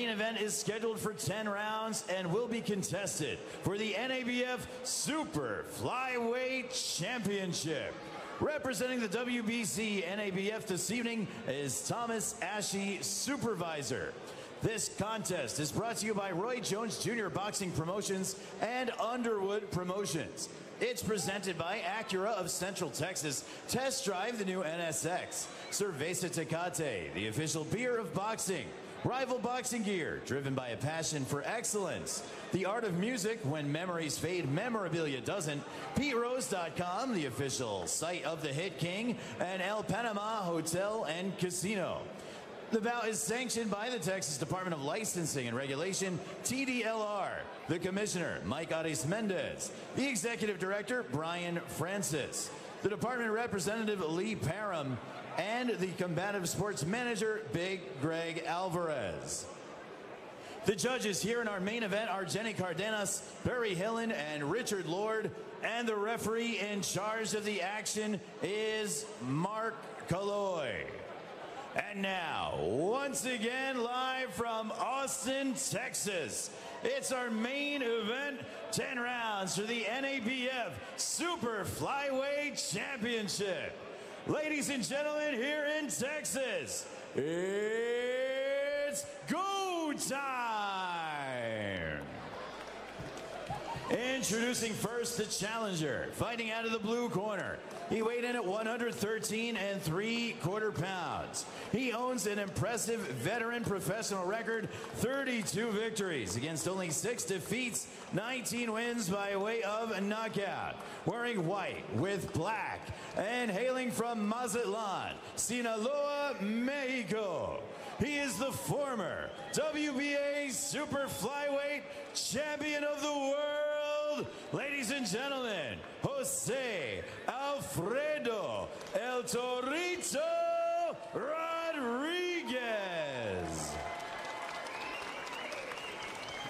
main event is scheduled for 10 rounds and will be contested for the NABF Super Flyweight Championship. Representing the WBC NABF this evening is Thomas Ashe, Supervisor. This contest is brought to you by Roy Jones Jr. Boxing Promotions and Underwood Promotions. It's presented by Acura of Central Texas. Test drive the new NSX. Cerveza Tecate, the official beer of boxing. Rival Boxing Gear, driven by a passion for excellence. The Art of Music, when memories fade, memorabilia doesn't. PeteRose.com, the official site of the Hit King. And El Panama Hotel and Casino. The bout is sanctioned by the Texas Department of Licensing and Regulation, TDLR, the Commissioner, Mike Ares Mendez, the Executive Director, Brian Francis, the Department Representative, Lee Parham, and the Combative Sports Manager, Big Greg Alvarez. The judges here in our main event are Jenny Cardenas, Barry Hillen, and Richard Lord, and the referee in charge of the action is Mark Kaloy. And now, once again, live from Austin, Texas, it's our main event, 10 rounds for the NABF Super Flyweight Championship. Ladies and gentlemen, here in Texas, it's go time! Introducing first the challenger, fighting out of the blue corner. He weighed in at 113 3/4 pounds. He owns an impressive veteran professional record, 32 victories against only 6 defeats, 19 wins by way of knockout. Wearing white with black and hailing from Mazatlan, Sinaloa, Mexico. He is the former WBA Super Flyweight Champion of the World. Ladies and gentlemen, Jose Alfredo El Torito Rodriguez.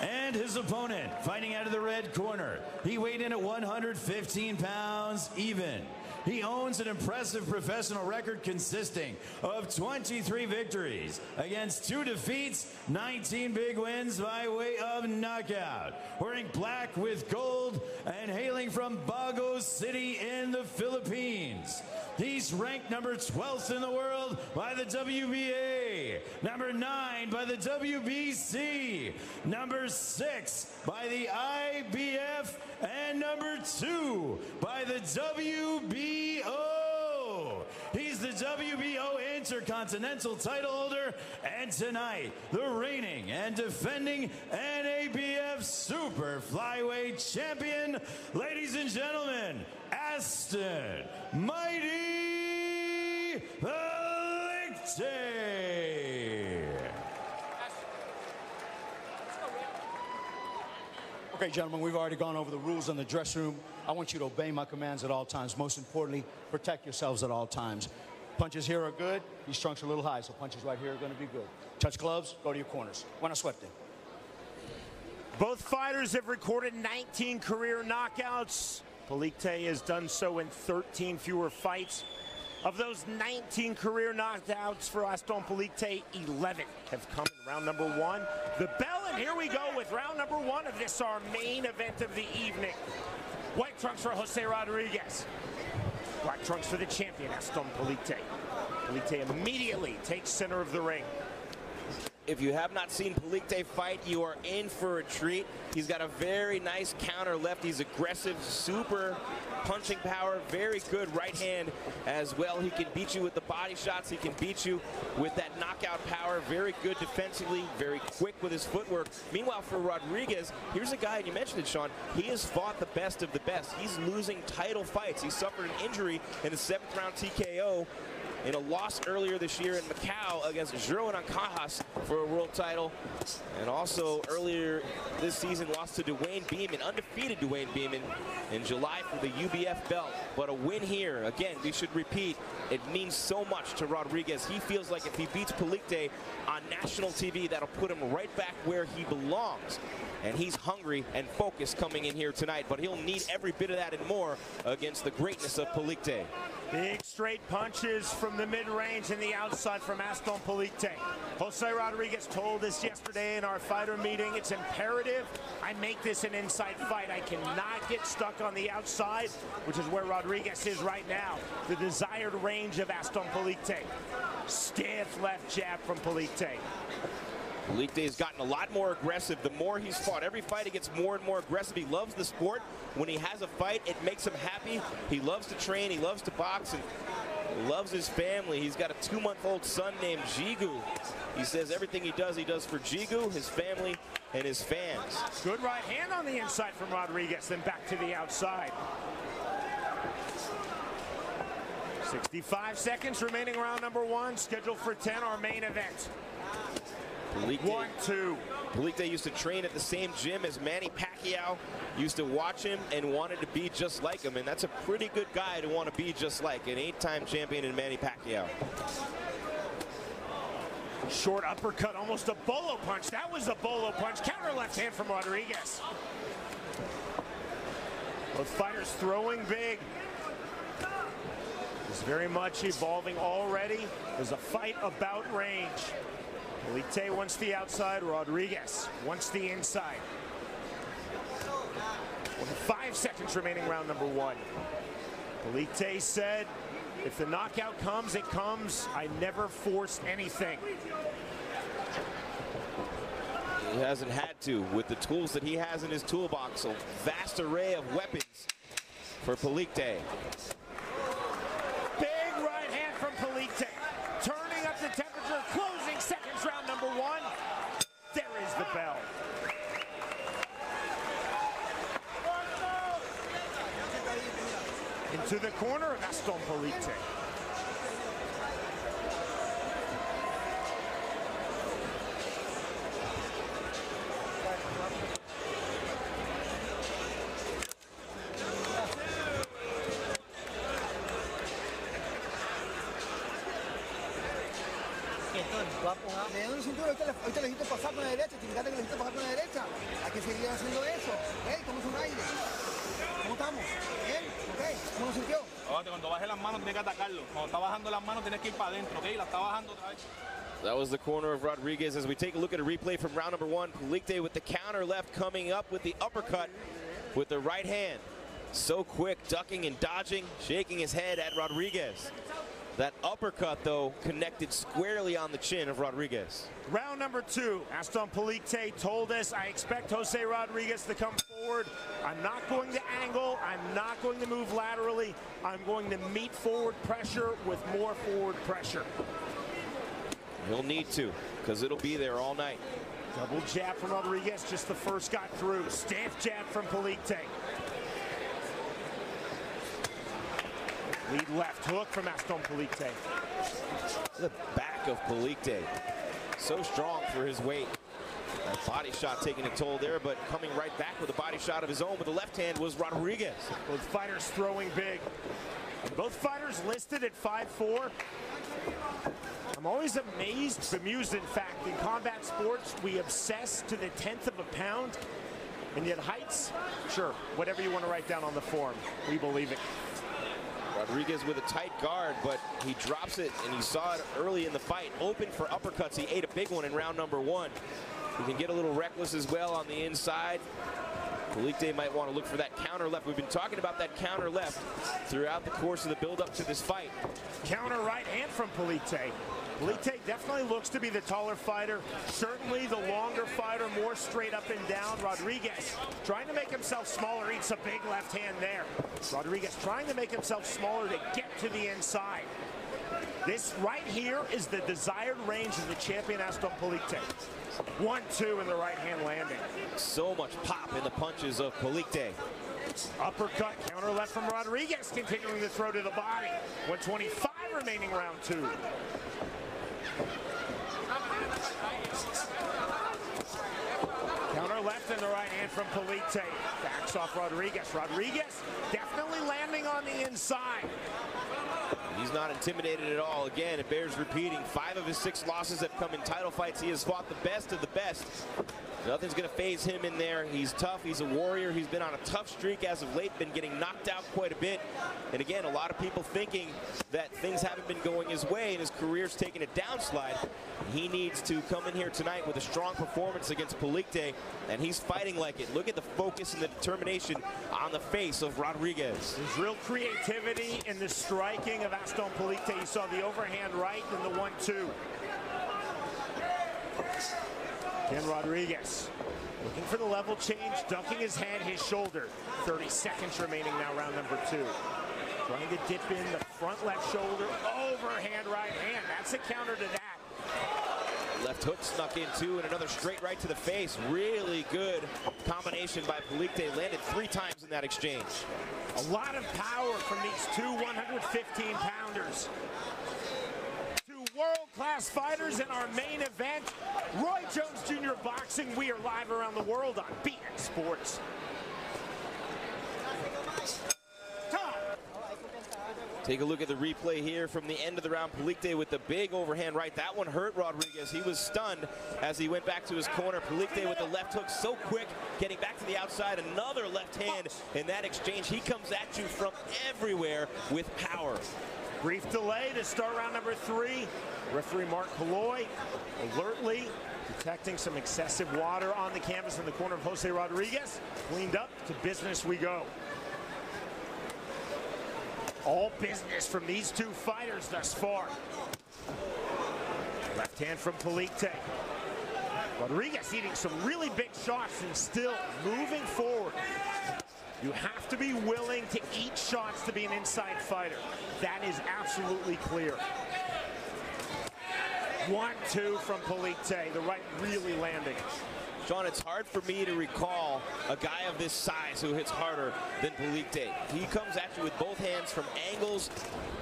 And his opponent, fighting out of the red corner. He weighed in at 115 pounds even. He owns an impressive professional record consisting of 23 victories against 2 defeats, 19 big wins by way of knockout. Wearing black with gold and hailing from Bago City in the Philippines. He's ranked number 12th in the world by the WBA, number 9 by the WBC, number 6 by the IBF, and number 2 by the WBO. He's the WBO Intercontinental title holder, and tonight, the reigning and defending NABF Super Flyweight Champion, ladies and gentlemen, Aston Mighty Palicte. Okay, gentlemen, we've already gone over the rules in the dressing room. I want you to obey my commands at all times. Most importantly, protect yourselves at all times. Punches here are good. These trunks are a little high, so punches right here are going to be good. Touch gloves, go to your corners. Buena suerte. Both fighters have recorded 19 career knockouts. Palicte has done so in 13 fewer fights. Of those 19 career knockouts for Aston Palicte, 11 have come in round number 1. The bell, and here we go with round number 1 of this, our main event of the evening. White trunks for Jose Rodriguez. Black trunks for the champion, Aston Palicte. Palicte immediately takes center of the ring. If you have not seen Palicte fight, you are in for a treat. He's got a very nice counter left. He's aggressive, super punching power, very good right hand as well. He can beat you with the body shots. He can beat you with that knockout power. Very good defensively, very quick with his footwork. Meanwhile, for Rodriguez, here's a guy, and you mentioned it, Sean, he has fought the best of the best. He's losing title fights. He suffered an injury in the 7th round TKO in a loss earlier this year in Macau against Jerwin Ancajas for a world title. And also earlier this season lost to Dwayne Beeman, undefeated Dwayne Beeman in July for the UBF belt. But a win here, again, we should repeat, it means so much to Rodriguez. He feels like if he beats Palicte on national TV, that'll put him right back where he belongs. And he's hungry and focused coming in here tonight, but he'll need every bit of that and more against the greatness of Palicte. Big straight punches from the mid-range and the outside from Aston Palicte. Jose Rodriguez told us yesterday in our fighter meeting, it's imperative I make this an inside fight. I cannot get stuck on the outside, which is where Rodriguez is right now. The desired range of Aston Palicte. Stiff left jab from Palicte. Palicte has gotten a lot more aggressive the more he's fought. Every fight he gets more and more aggressive. He loves the sport. When he has a fight, it makes him happy. He loves to train. He loves to box and loves his family. He's got a 2-month-old son named Jigu. He says everything he does for Jigu, his family, and his fans. Good right hand on the inside from Rodriguez, then back to the outside. 65 seconds remaining, round number 1, scheduled for 10, our main event. Palicte, 1-2. Palicte used to train at the same gym as Manny Pacquiao, used to watch him and wanted to be just like him, and that's a pretty good guy to want to be just like, an 8-time champion in Manny Pacquiao. Short uppercut, almost a bolo punch. That was a bolo punch. Counter left hand from Rodriguez. Both fighters throwing big. It's very much evolving already. There's a fight about range. Palicte wants the outside, Rodriguez wants the inside. 5 seconds remaining, round number 1. Palicte said, if the knockout comes, it comes. I never forced anything. He hasn't had to with the tools that he has in his toolbox. A vast array of weapons for Palicte. Big right hand from Palicte. Turning up the temperature, closing seconds, round number 1. There is the bell. Into the corner of Aston Palicte. Me un cinturón, ahorita le hiciste pasar con la derecha, te indicaste que le hiciste pasar con la derecha. Hay que seguir haciendo eso. Hey, ¿cómo es un aire? ¿Cómo estamos? ¿Bien? ¿Ok? ¿Cómo lo sintió? Cuando baje las manos tienes que atacarlo. Cuando está bajando las manos tienes que ir para adentro, ¿ok? La está bajando otra vez. That was the corner of Rodriguez. As we take a look at a replay from round number 1, Palicte with the counter left coming up with the uppercut with the right hand. So quick, ducking and dodging, shaking his head at Rodriguez. That uppercut, though, connected squarely on the chin of Rodriguez. Round number 2, Aston Palicte told us, I expect Jose Rodriguez to come forward. I'm not going to angle. I'm not going to move laterally. I'm going to meet forward pressure with more forward pressure. He'll need to, because it'll be there all night. Double jab from Rodriguez, just the first got through. Stiff jab from Palicte. Lead left hook from Aston Palicte. The back of Palicte. So strong for his weight. That body shot taking a toll there, but coming right back with a body shot of his own with the left hand was Rodriguez. Both fighters throwing big. Both fighters listed at 5'4". I'm always amazed, bemused in fact. In combat sports, we obsess to the 1/10 of a pound. And yet heights, sure, whatever you want to write down on the form, we believe it. Rodriguez with a tight guard, but he drops it, and he saw it early in the fight. Open for uppercuts. He ate a big one in round number 1. He can get a little reckless as well on the inside. Palicte might want to look for that counter left. We've been talking about that counter left throughout the course of the build-up to this fight. Counter right hand from Palicte. Palicte definitely looks to be the taller fighter. Certainly the longer fighter, more straight up and down. Rodriguez trying to make himself smaller, eats a big left hand there. Rodriguez trying to make himself smaller to get to the inside. This right here is the desired range of the champion Aston Palicte. 1-2 in the right hand landing. So much pop in the punches of Palicte. Uppercut, counter left from Rodriguez, continuing to throw to the body. 125 remaining, round 2. Counter left and the right hand from Palicte. Backs off Rodriguez. Rodriguez definitely landing on the inside. He's not intimidated at all. Again, it bears repeating. 5 of his 6 losses have come in title fights. He has fought the best of the best. Nothing's going to phase him in there. He's tough. He's a warrior. He's been on a tough streak as of late, been getting knocked out quite a bit. And again, a lot of people thinking that things haven't been going his way and his career's taken a downslide. He needs to come in here tonight with a strong performance against Palicte, and he's fighting like it. Look at the focus and the determination on the face of Rodriguez. There's real creativity in the striking of Aston Palicte. You saw the overhand right and the 1-2. Again, Rodriguez looking for the level change, dunking his head, his shoulder. 30 seconds remaining now, round number 2. Trying to dip in the front left shoulder, overhand right hand. That's a counter to that. Left hook snuck in too, and another straight right to the face. Really good combination by Palicte. Landed 3 times in that exchange. A lot of power from these 2 115-pounders. World-class fighters in our main event. Roy Jones Jr. Boxing. We are live around the world on BN Sports. Take a look at the replay here from the end of the round. Palicte with the big overhand right. That one hurt Rodriguez. He was stunned as he went back to his corner. Palicte with the left hook so quick, getting back to the outside. Another left hand in that exchange. He comes at you from everywhere with power. Brief delay to start round number 3. Referee Mark Palloy alertly detecting some excessive water on the canvas in the corner of Jose Rodriguez. Cleaned up, to business we go. All business from these 2 fighters thus far. Left hand from Palicte. Rodriguez eating some really big shots and still moving forward. You have to be willing to eat shots to be an inside fighter. That is absolutely clear. 1-2 from Palicte, the right really landing. Sean, it's hard for me to recall a guy of this size who hits harder than Palicte. He comes at you with both hands from angles,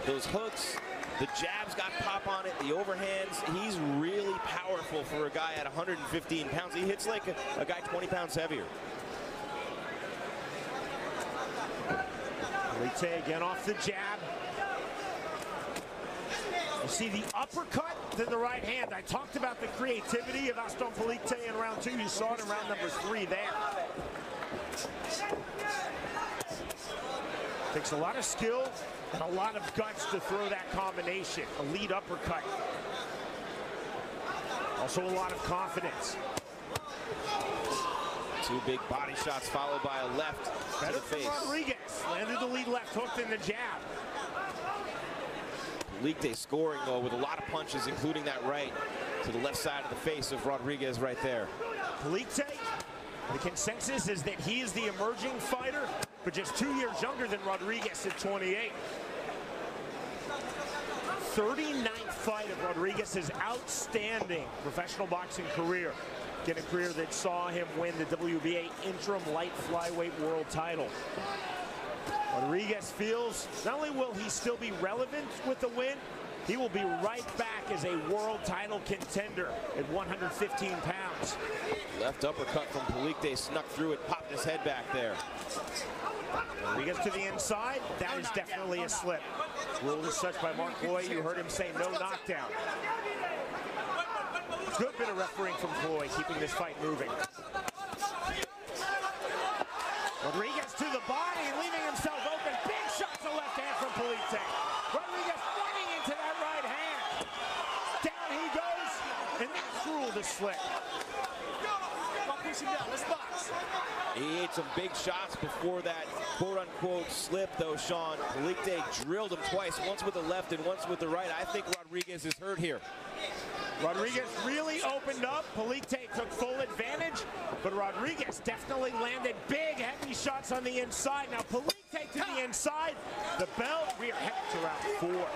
those hooks, the jab's got pop on it, the overhands. He's really powerful for a guy at 115 pounds. He hits like a guy 20 pounds heavier. Palicte again off the jab. You see the uppercut to the right hand. I talked about the creativity of Aston Palicte in round 2. You saw it in round number 3 there. Takes a lot of skill and a lot of guts to throw that combination. A lead uppercut. Also a lot of confidence. 2 big body shots followed by a left to the face. Rodriguez landed the lead left hook in the jab. Palicte scoring though with a lot of punches, including that right to the left side of the face of Rodriguez right there. Palicte, the consensus is that he is the emerging fighter, but just 2 years younger than Rodriguez at 28. 39th fight of Rodriguez's outstanding professional boxing career. Again, a career that saw him win the WBA interim light flyweight world title. Rodriguez feels not only will he still be relevant with the win, he will be right back as a world title contender at 115 pounds. Left uppercut from Palicte snuck through it, popped his head back there. Rodriguez to the inside, that is definitely a slip. Ruled as such by Mark Palloy. You heard him say no knockdown. Good bit of refereeing from Palloy, keeping this fight moving. Rodriguez to the body, leaving himself open. Big shot to left hand from Palicte. Rodriguez running into that right hand. Down he goes, and that's ruled a slip. Let's box. He ate some big shots before that quote-unquote slip, though, Sean. Palicte drilled him twice, once with the left and once with the right. I think Rodriguez is hurt here. Rodriguez really opened up. Palicte took full advantage, but Rodriguez definitely landed big, heavy shots on the inside. Now Palicte to the inside. The bell, we are headed to round 4.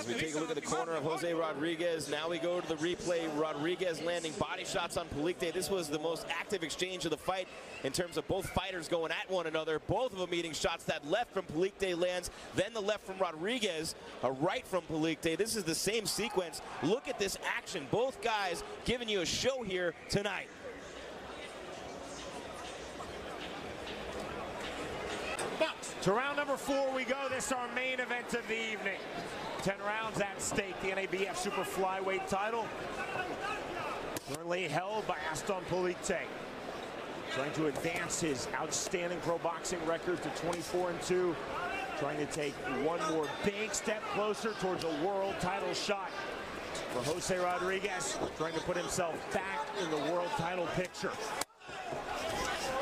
As we take a look at the corner of Jose Rodriguez, now we go to the replay. Rodriguez landing body shots on Palicte. This was the most active exchange of the fight in terms of both fighters going at one another. Both of them eating shots. That left from Palicte lands, then the left from Rodriguez, a right from Palicte. This is the same sequence. Look at this action. Both guys giving you a show here tonight. To round number 4 we go. This is our main event of the evening. 10 rounds at stake. The NABF Super Flyweight title, currently held by Aston Palicte, trying to advance his outstanding pro boxing record to 24-2, trying to take one more big step closer towards a world title shot. For Jose Rodriguez, trying to put himself back in the world title picture.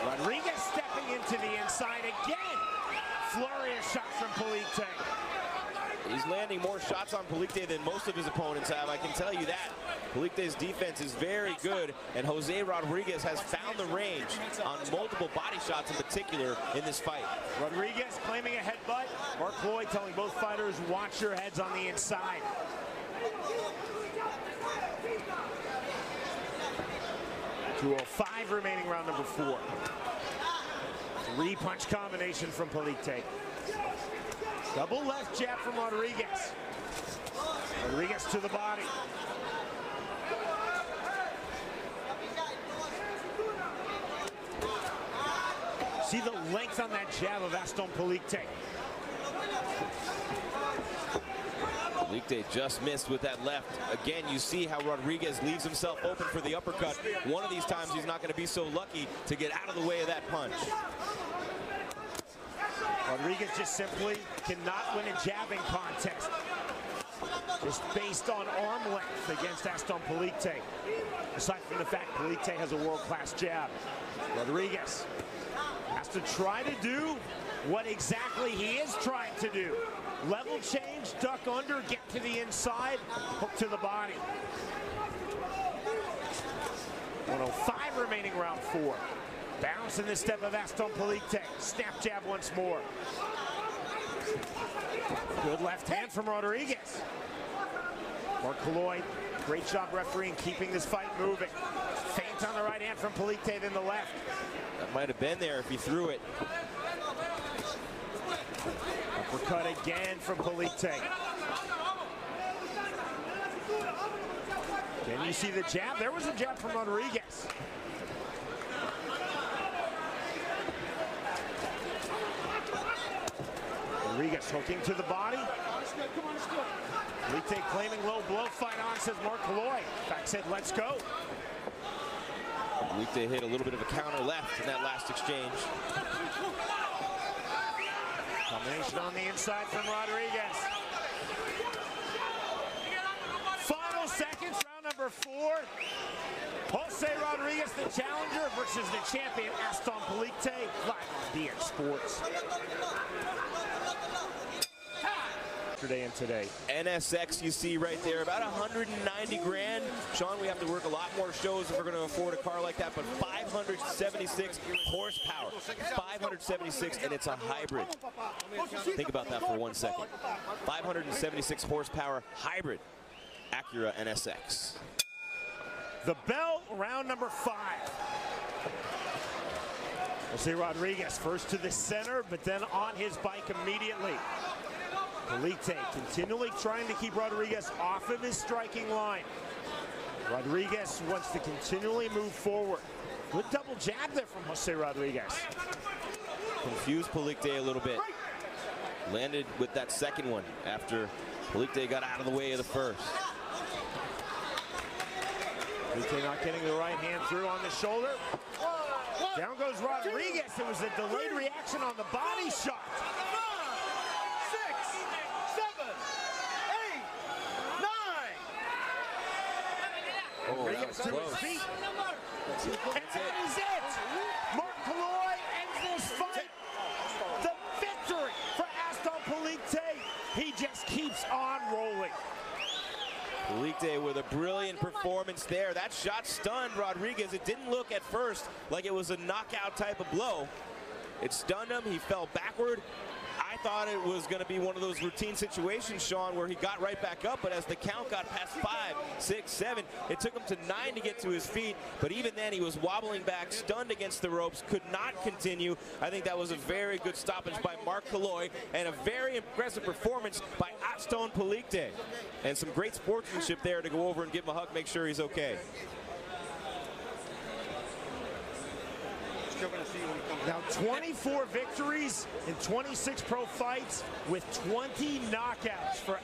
Rodriguez stepping into the inside again. Flurry of shots from Palicte. He's landing more shots on Palicte than most of his opponents have, I can tell you that. Palicte's defense is very good, and Jose Rodriguez has found the range on multiple body shots in particular in this fight. Rodriguez claiming a headbutt. Mark Lloyd telling both fighters, watch your heads on the inside. .205 remaining, round number 4. 3-punch combination from Palicte. Double left jab from Rodriguez. Rodriguez to the body. See the length on that jab of Aston Palicte. Palicte just missed with that left. Again, you see how Rodriguez leaves himself open for the uppercut. One of these times he's not going to be so lucky to get out of the way of that punch. Rodriguez just simply cannot win a jabbing contest, just based on arm length against Aston Palicte. Aside from the fact Palicte has a world-class jab, Rodriguez has to try to do what exactly he is trying to do. Level change, duck under, get to the inside, hook to the body. 105 remaining, round 4. Bounce in the step of Aston Palicte. Snap jab once more. Good left hand from Rodriguez. Mark Lloyd, great job refereeing, keeping this fight moving. Feint on the right hand from Palicte, then the left. That might have been there if he threw it. Uppercut again from Palicte. Can you see the jab? There was a jab from Rodriguez. Rodriguez hooking to the body. Palicte claiming low blow, fight on, says Mark Lloyd. Back said, let's go. Palicte hit a little bit of a counter left in that last exchange. Combination on the inside from Rodriguez. Final seconds, round number 4. Jose Rodriguez, the challenger, versus the champion, Aston Palicte, live on BX Sports. Yesterday and today. NSX you see right there, about 190 grand. Sean, we have to work a lot more shows if we're going to afford a car like that, but 576 horsepower. 576, and it's a hybrid. Think about that for 1 second. 576 horsepower hybrid Acura NSX. The bell, round number 5. Jose Rodriguez first to the center, but then on his bike immediately. Palicte continually trying to keep Rodriguez off of his striking line. Rodriguez wants to continually move forward. Good double jab there from Jose Rodriguez. Confused Palicte a little bit. Landed with that second one after Palicte got out of the way of the first. Palicte not getting the right hand through on the shoulder. Down goes Rodriguez. It was a delayed reaction on the body shot. Rodriguez to his feet. And that is it. Mark Lloyd ends this fight. The victory for Aston Palicte. He just keeps on rolling. Palicte with a brilliant performance there. That shot stunned Rodriguez. It didn't look at first like it was a knockout type of blow. It stunned him. He fell backward. I thought it was going to be one of those routine situations, Sean, where he got right back up, but as the count got past 5, 6, 7, it took him to 9 to get to his feet, but even then he was wobbling back, stunned against the ropes, could not continue. I think that was a very good stoppage by Mark Kaloi and a very impressive performance by Aston Palicte. And some great sportsmanship there to go over and give him a hug, make sure he's okay. Now 24 victories in 26 pro fights with 20 knockouts for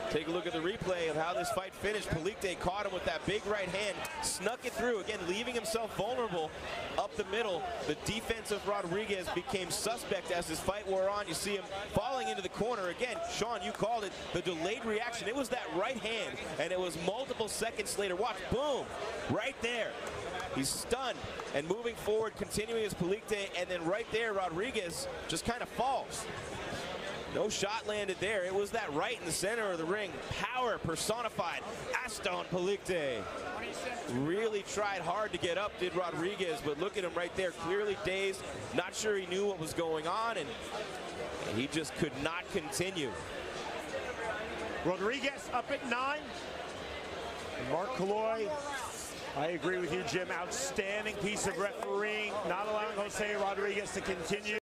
Take a look at the replay of how this fight finished. Palicte caught him with that big right hand, snuck it through, again leaving himself vulnerable up the middle. The defense of Rodriguez became suspect as this fight wore on. You see him falling into the corner. Again, Sean, you called it the delayed reaction. It was that right hand, and it was multiple seconds later. Watch, boom, right there. He's stunned and moving forward, continuing his Palicte, and then right there, Rodriguez just kind of falls. No shot landed there. It was that right in the center of the ring. Power personified. Aston Palicte really tried hard to get up, did Rodriguez, but look at him right there, clearly dazed, not sure he knew what was going on, and he just could not continue. Rodriguez up at 9. And Mark Kaloi, I agree with you, Jim. Outstanding piece of refereeing, not allowing Jose Rodriguez to continue.